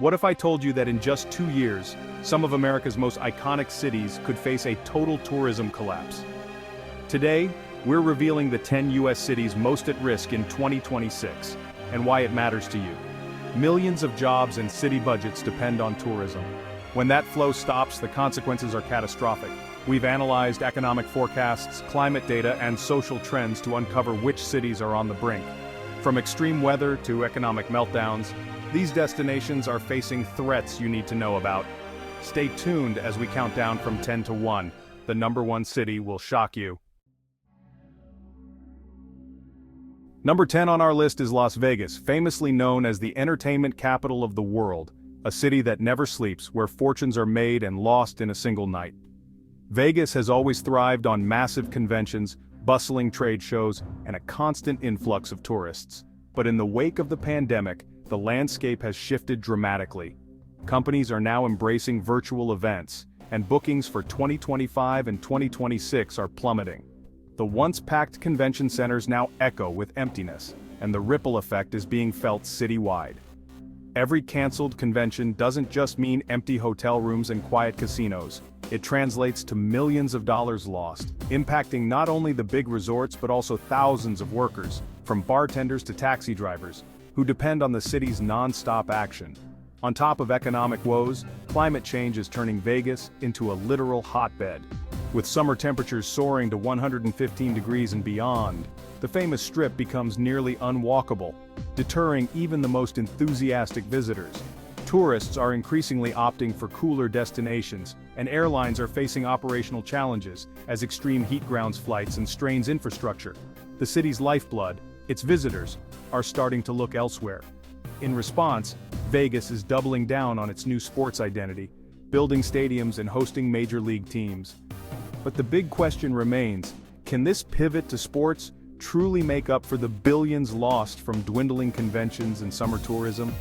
What if I told you that in just 2 years, some of America's most iconic cities could face a total tourism collapse? Today, we're revealing the 10 U.S. cities most at risk in 2026, and why it matters to you. Millions of jobs and city budgets depend on tourism. When that flow stops, the consequences are catastrophic. We've analyzed economic forecasts, climate data, and social trends to uncover which cities are on the brink. From extreme weather to economic meltdowns, these destinations are facing threats you need to know about. Stay tuned as we count down from 10 to 1. The number 1 city will shock you. Number 10 on our list is Las Vegas, famously known as the entertainment capital of the world, a city that never sleeps, where fortunes are made and lost in a single night. Vegas has always thrived on massive conventions, bustling trade shows, and a constant influx of tourists. But in the wake of the pandemic, the landscape has shifted dramatically. Companies are now embracing virtual events, and bookings for 2025 and 2026 are plummeting. The once-packed convention centers now echo with emptiness, and the ripple effect is being felt citywide. Every canceled convention doesn't just mean empty hotel rooms and quiet casinos. It translates to millions of dollars lost, impacting not only the big resorts but also thousands of workers, from bartenders to taxi drivers, who depend on the city's non-stop action. On top of economic woes, climate change is turning Vegas into a literal hotbed. With summer temperatures soaring to 115 degrees and beyond, the famous Strip becomes nearly unwalkable, deterring even the most enthusiastic visitors. Tourists are increasingly opting for cooler destinations, and airlines are facing operational challenges as extreme heat grounds flights and strains infrastructure. The city's lifeblood, its visitors, are starting to look elsewhere. In response, Vegas is doubling down on its new sports identity, building stadiums and hosting major league teams. But the big question remains, can this pivot to sports truly make up for the billions lost from dwindling conventions and summer tourism?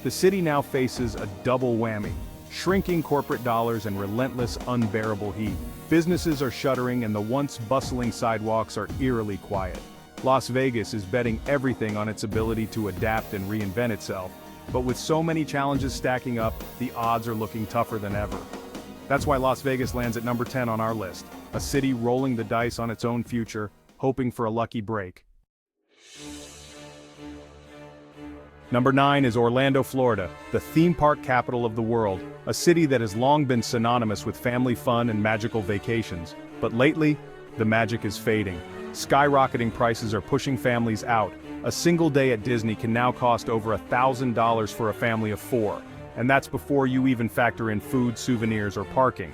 The city now faces a double whammy: shrinking corporate dollars and relentless, unbearable heat. Businesses are shuttering and the once bustling sidewalks are eerily quiet. Las Vegas is betting everything on its ability to adapt and reinvent itself, but with so many challenges stacking up, the odds are looking tougher than ever. That's why Las Vegas lands at number 10 on our list, a city rolling the dice on its own future, hoping for a lucky break. Number 9 is Orlando, Florida, the theme park capital of the world, a city that has long been synonymous with family fun and magical vacations. But lately, the magic is fading. Skyrocketing prices are pushing families out. A single day at Disney can now cost over $1,000 for a family of 4, and that's before you even factor in food, souvenirs, or parking.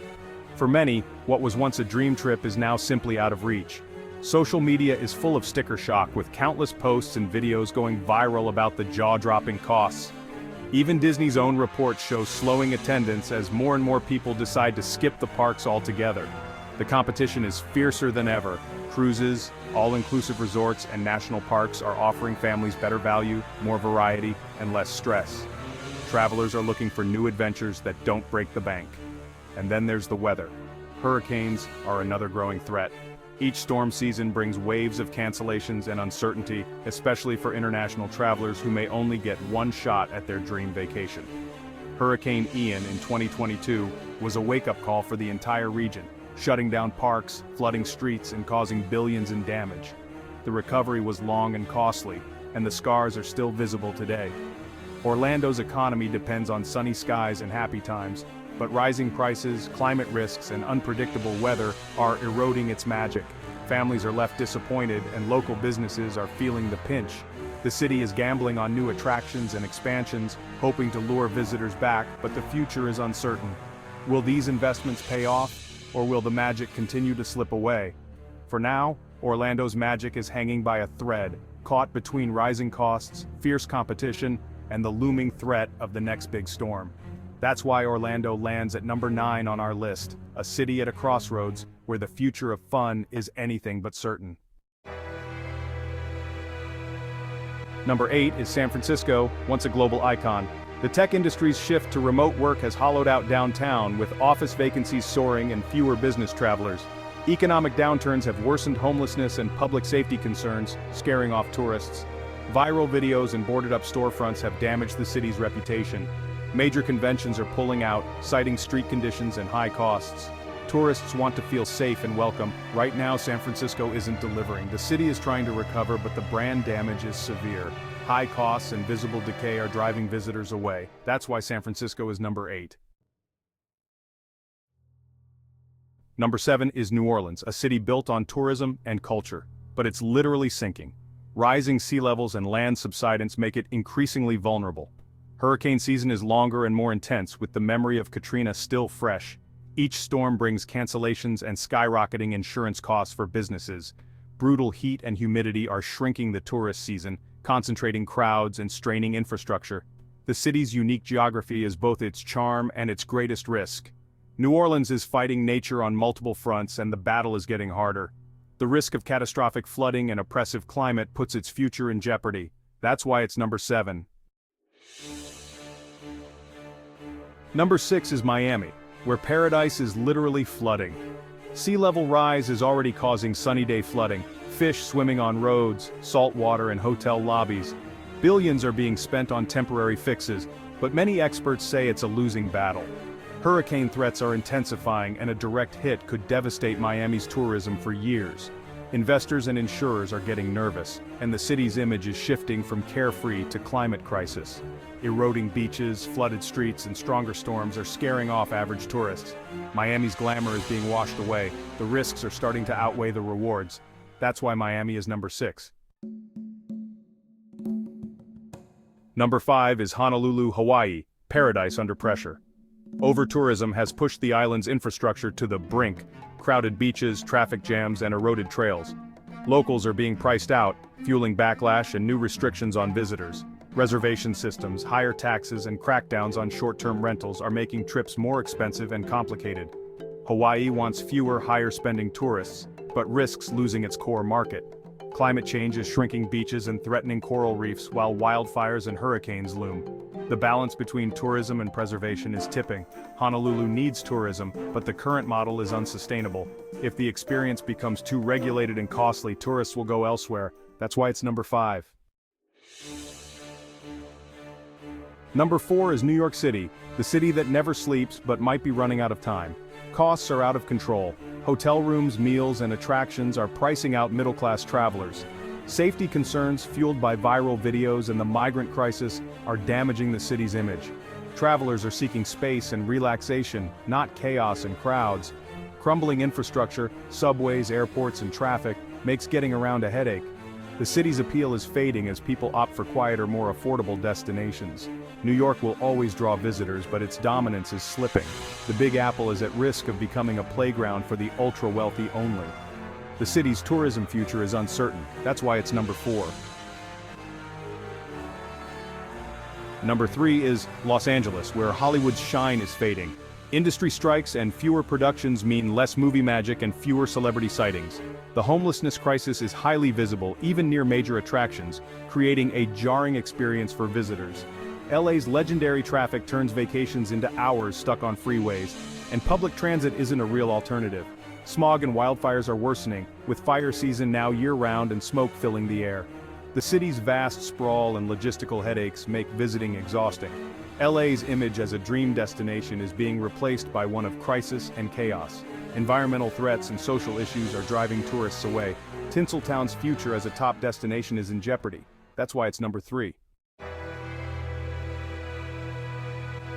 For many, what was once a dream trip is now simply out of reach. Social media is full of sticker shock, with countless posts and videos going viral about the jaw-dropping costs. Even Disney's own report shows slowing attendance as more and more people decide to skip the parks altogether. The competition is fiercer than ever. Cruises, all-inclusive resorts, and national parks are offering families better value, more variety, and less stress. Travelers are looking for new adventures that don't break the bank. And then there's the weather. Hurricanes are another growing threat. Each storm season brings waves of cancellations and uncertainty, especially for international travelers who may only get one shot at their dream vacation. Hurricane Ian in 2022 was a wake-up call for the entire region, shutting down parks, flooding streets, and causing billions in damage. The recovery was long and costly, and the scars are still visible today. Orlando's economy depends on sunny skies and happy times, but rising prices, climate risks, and unpredictable weather are eroding its magic. Families are left disappointed, and local businesses are feeling the pinch. The city is gambling on new attractions and expansions, hoping to lure visitors back, but the future is uncertain. Will these investments pay off, or will the magic continue to slip away? For now, Orlando's magic is hanging by a thread, caught between rising costs, fierce competition, and the looming threat of the next big storm. That's why Orlando lands at number 9 on our list, a city at a crossroads where the future of fun is anything but certain. Number 8 is San Francisco, once a global icon. The tech industry's shift to remote work has hollowed out downtown, with office vacancies soaring and fewer business travelers. Economic downturns have worsened homelessness and public safety concerns, scaring off tourists. Viral videos and boarded-up storefronts have damaged the city's reputation. Major conventions are pulling out, citing street conditions and high costs. Tourists want to feel safe and welcome. Right now, San Francisco isn't delivering. The city is trying to recover, but the brand damage is severe. High costs and visible decay are driving visitors away. That's why San Francisco is number 8. Number 7 is New Orleans, a city built on tourism and culture. But it's literally sinking. Rising sea levels and land subsidence make it increasingly vulnerable. Hurricane season is longer and more intense, with the memory of Katrina still fresh. Each storm brings cancellations and skyrocketing insurance costs for businesses. Brutal heat and humidity are shrinking the tourist season, concentrating crowds and straining infrastructure. The city's unique geography is both its charm and its greatest risk. New Orleans is fighting nature on multiple fronts, and the battle is getting harder. The risk of catastrophic flooding and oppressive climate puts its future in jeopardy. That's why it's number 7. Number 6 is Miami, where paradise is literally flooding. Sea level rise is already causing sunny day flooding, fish swimming on roads, salt water in hotel lobbies. Billions are being spent on temporary fixes, but many experts say it's a losing battle. Hurricane threats are intensifying, and a direct hit could devastate Miami's tourism for years. Investors and insurers are getting nervous, and the city's image is shifting from carefree to climate crisis. Eroding beaches, flooded streets, and stronger storms are scaring off average tourists. Miami's glamour is being washed away. The risks are starting to outweigh the rewards. That's why Miami is number 6. Number 5 is Honolulu, Hawaii, paradise under pressure. Over-tourism has pushed the island's infrastructure to the brink. Crowded beaches, traffic jams, and eroded trails. Locals are being priced out, fueling backlash and new restrictions on visitors. Reservation systems, higher taxes, and crackdowns on short-term rentals are making trips more expensive and complicated. Hawaii wants fewer higher-spending tourists, but risks losing its core market. Climate change is shrinking beaches and threatening coral reefs, while wildfires and hurricanes loom. The balance between tourism and preservation is tipping. Honolulu needs tourism, but the current model is unsustainable. If the experience becomes too regulated and costly, tourists will go elsewhere. That's why it's number 5. Number 4 is New York City, the city that never sleeps but might be running out of time. Costs are out of control. Hotel rooms, meals, and attractions are pricing out middle-class travelers. Safety concerns fueled by viral videos and the migrant crisis are damaging the city's image. Travelers are seeking space and relaxation, not chaos and crowds. Crumbling infrastructure, subways, airports, and traffic makes getting around a headache. The city's appeal is fading as people opt for quieter, more affordable destinations. New York will always draw visitors, but its dominance is slipping. The Big Apple is at risk of becoming a playground for the ultra-wealthy only. The city's tourism future is uncertain. That's why it's number 4. Number 3 is Los Angeles, where Hollywood's shine is fading. Industry strikes and fewer productions mean less movie magic and fewer celebrity sightings. The homelessness crisis is highly visible, even near major attractions, creating a jarring experience for visitors. LA's legendary traffic turns vacations into hours stuck on freeways, and public transit isn't a real alternative. Smog and wildfires are worsening, with fire season now year-round and smoke filling the air. The city's vast sprawl and logistical headaches make visiting exhausting. LA's image as a dream destination is being replaced by one of crisis and chaos. Environmental threats and social issues are driving tourists away. Tinseltown's future as a top destination is in jeopardy. That's why it's number 3.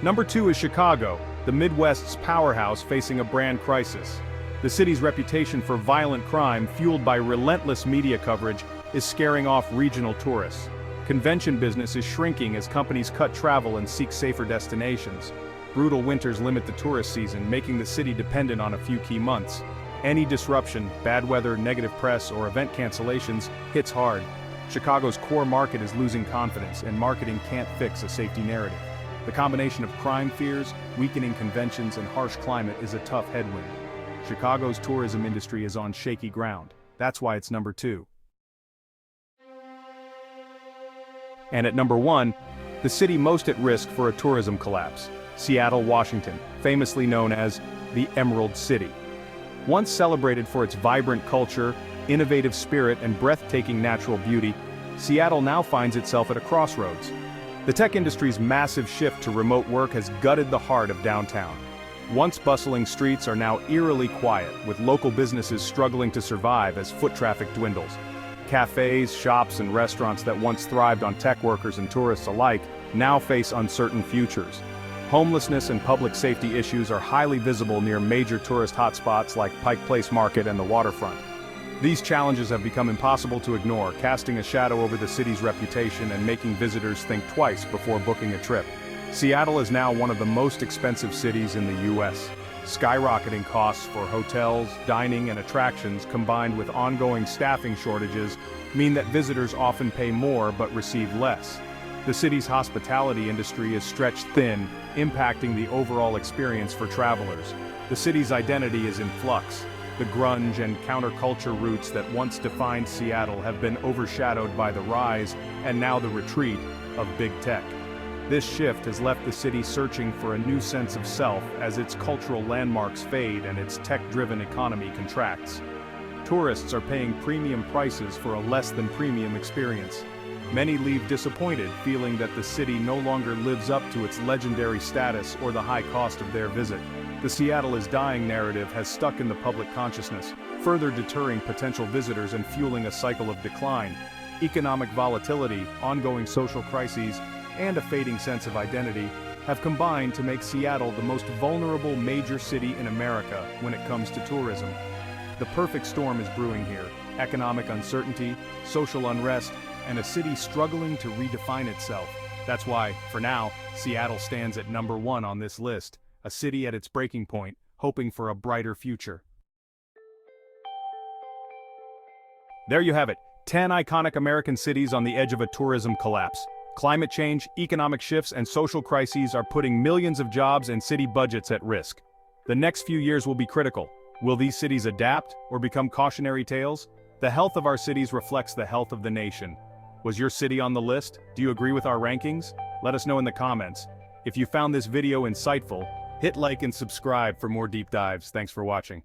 Number 2 is Chicago, the Midwest's powerhouse facing a brand crisis. The city's reputation for violent crime, fueled by relentless media coverage, is scaring off regional tourists. Convention business is shrinking as companies cut travel and seek safer destinations. Brutal winters limit the tourist season, making the city dependent on a few key months. Any disruption, bad weather, negative press, or event cancellations hits hard. Chicago's core market is losing confidence, and marketing can't fix a safety narrative. The combination of crime fears, weakening conventions, and harsh climate is a tough headwind. Chicago's tourism industry is on shaky ground. That's why it's number 2. And at number 1, the city most at risk for a tourism collapse, Seattle, Washington, famously known as the Emerald City. Once celebrated for its vibrant culture, innovative spirit, and breathtaking natural beauty, Seattle now finds itself at a crossroads. The tech industry's massive shift to remote work has gutted the heart of downtown. Once bustling streets are now eerily quiet, with local businesses struggling to survive as foot traffic dwindles. Cafes, shops, and restaurants that once thrived on tech workers and tourists alike now face uncertain futures. Homelessness and public safety issues are highly visible near major tourist hotspots like Pike Place Market and the waterfront. These challenges have become impossible to ignore, casting a shadow over the city's reputation and making visitors think twice before booking a trip. Seattle is now one of the most expensive cities in the U.S. Skyrocketing costs for hotels, dining, and attractions combined with ongoing staffing shortages mean that visitors often pay more but receive less. The city's hospitality industry is stretched thin, impacting the overall experience for travelers. The city's identity is in flux. The grunge and counterculture roots that once defined Seattle have been overshadowed by the rise, and now the retreat, of big tech. This shift has left the city searching for a new sense of self as its cultural landmarks fade and its tech-driven economy contracts. Tourists are paying premium prices for a less-than-premium experience. Many leave disappointed, feeling that the city no longer lives up to its legendary status or the high cost of their visit. The Seattle is dying narrative has stuck in the public consciousness, further deterring potential visitors and fueling a cycle of decline. Economic volatility, ongoing social crises, and a fading sense of identity have combined to make Seattle the most vulnerable major city in America when it comes to tourism. The perfect storm is brewing here: economic uncertainty, social unrest, and a city struggling to redefine itself. That's why, for now, Seattle stands at number 1 on this list, a city at its breaking point, hoping for a brighter future. There you have it, 10 iconic American cities on the edge of a tourism collapse. Climate change, economic shifts, and social crises are putting millions of jobs and city budgets at risk. The next few years will be critical. Will these cities adapt or become cautionary tales? The health of our cities reflects the health of the nation. Was your city on the list? Do you agree with our rankings? Let us know in the comments. If you found this video insightful, hit like and subscribe for more deep dives. Thanks for watching.